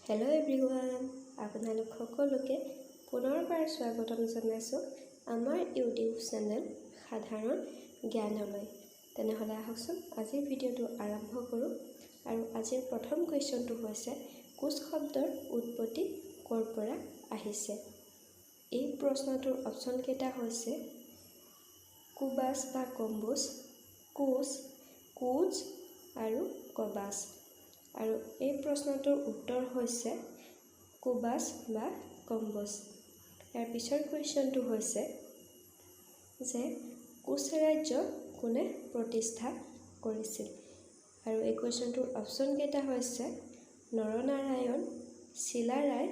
Hello' everyone, আপোনালোক সকলোকে পুনৰবাৰ স্বাগতম জনাইছোঁ আমাৰ ইউটিউব চেনেল সাধাৰণ জ্ঞানলৈ। তেনেহ'লে আহকচোন আজিৰ ভিডিঅ'টো আৰম্ভ কৰোঁ। আৰু আজিৰ প্ৰথম কুৱেশ্যনটো হৈছে কোচ শব্দৰ উৎপত্তি ক'ৰ পৰা আহিছে। এই প্ৰশ্নটোৰ অপশ্যনকেইটা হৈছে কুবাছ বা কম্বোজ, কোচ, কুজ আৰু কবাছ। আৰু এই প্ৰশ্নটোৰ উত্তৰ হৈছে কুবাছ বা কম্বোজ। ইয়াৰ পিছৰ কুৱেশ্যনটো হৈছে যে কোচ ৰাজ্য কোনে প্ৰতিষ্ঠা কৰিছিল। আৰু এই কুৱেশ্যনটোৰ অপশ্যনকেইটা হৈছে নৰনাৰায়ণ, চিলাৰায়,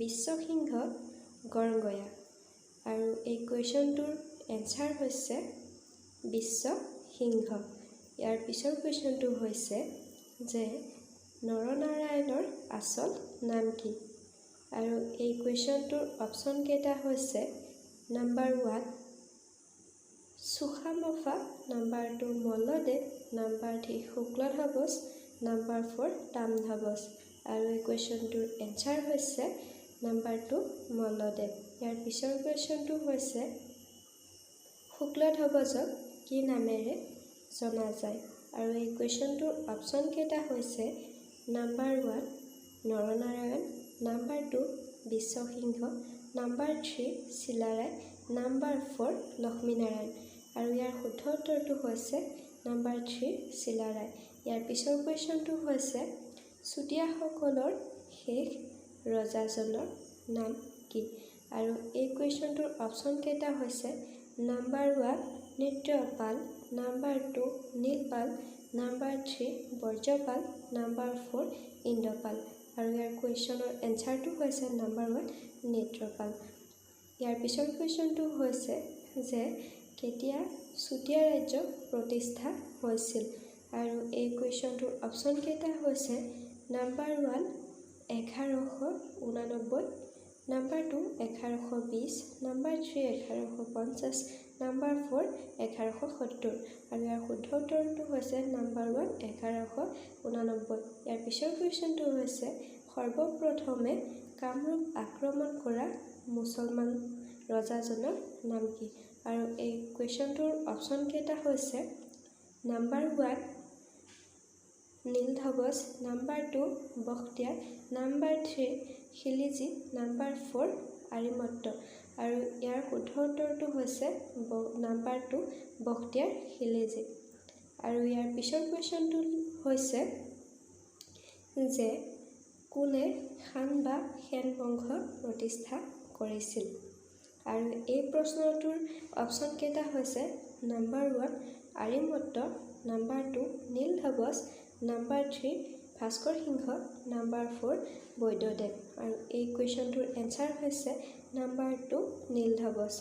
বিশ্বসিংহ, গড়গয়া। আৰু এই কুৱেশ্যনটোৰ এনচাৰ হৈছে বিশ্বসিংহ। ইয়াৰ পিছৰ কুৱেশ্যনটো হৈছে যে নৰনাৰায়ণৰ আচল নাম কি। আৰু এই কুৱেশ্যনটোৰ অপশ্যনকেইটা হৈছে number 1 Sukhaamphaa, number 2 Malladev, number 3 Shukladhwaj, number 4 Tamradhwaj. আৰু এই কুৱেশ্যনটোৰ এনচাৰ হৈছে নাম্বাৰ 2 মল্লদেৱ। ইয়াৰ পিছৰ কুৱেশ্যনটো হৈছে শুক্লধ্বজক কি নামেৰে জনা যায়। আৰু এই কুৱেশ্যনটোৰ অপশ্যনকেইটা হৈছে number 1 Naranarayan, number 2 Biswa Singha, number 3 Chilarai, number 4 Lakshminarayan. আৰু ইয়াৰ শুদ্ধ উত্তৰটো হৈছে নাম্বাৰ 3 চিলাৰায়। ইয়াৰ পিছৰ কুৱেশ্যনটো হৈছে চুতীয়াসকলৰ শেষ ৰজাজনৰ নাম কি। আৰু এই কুৱেশ্যনটোৰ অপশ্যনকেইটা হৈছে number 1 Nrityapal, number 2 Nilpal, number 3 Bajrapal, number 4 Indrapal. আৰু ইয়াৰ কুৱেশ্যনৰ এনচাৰটো হৈছে নাম্বাৰ 1 নেত্ৰপাল। ইয়াৰ পিছৰ কুৱেশ্যনটো হৈছে যে কেতিয়া চুতীয়া ৰাজ্য প্ৰতিষ্ঠা হৈছিল। আৰু এই কুৱেশ্যনটোৰ অপশ্যনকেইটা হৈছে নাম্বাৰ 1 1189, নাম্বাৰ 2 1120, নাম্বাৰ 3 1150, নাম্বাৰ 4 1170। আৰু ইয়াৰ শুদ্ধ উত্তৰটো হৈছে নাম্বাৰ 1 1189। ইয়াৰ পিছৰ কুৱেশ্যনটো হৈছে সৰ্বপ্ৰথমে কামৰূপ আক্ৰমণ কৰা মুছলমান ৰজাজনৰ নাম কি। আৰু এই কুৱেশ্যনটোৰ অপশ্যনকেইটা হৈছে number 1 Niladhwaj, number 2 Bakhtiyar, number 3 Khilji, number 4 Arimatta. আৰু ইয়াৰ শুদ্ধ উত্তৰটো হৈছে নাম্বাৰ 2 বখতিয়াৰ খিলিজী। আৰু ইয়াৰ পিছৰ কুৱেশ্যনটো হৈছে যে কোনে খান বা সেন বংশ প্ৰতিষ্ঠা কৰিছিল। আৰু এই প্ৰশ্নটোৰ অপশ্যনকেইটা হৈছে number 1 Arimatta, number 2 Niladhwaj, number 3 Bhaskar Singha, number 4 Baidyadev. আৰু এই কুৱেশ্যনটোৰ এনচাৰ হৈছে নাম্বাৰ 2 নীলধ্বজ।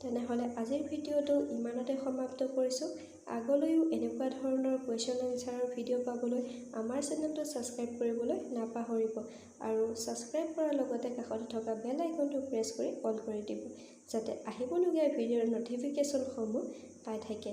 তেনেহ'লে আজিৰ ভিডিঅ'টো ইমানতে সমাপ্ত কৰিছোঁ। আগলৈও এনেকুৱা ধৰণৰ কুৱেশ্যন এনচাৰৰ ভিডিঅ' পাবলৈ আমাৰ চেনেলটো ছাবস্ক্ৰাইব কৰিবলৈ নাপাহৰিব। আৰু ছাবস্ক্ৰাইব কৰাৰ লগতে কাষতে থকা বেল আইকনটো প্ৰেছ কৰি অল কৰি দিব, যাতে আহিবলগীয়া ভিডিঅ'ৰ ন'টিফিকেশ্যনসমূহ পাই থাকে।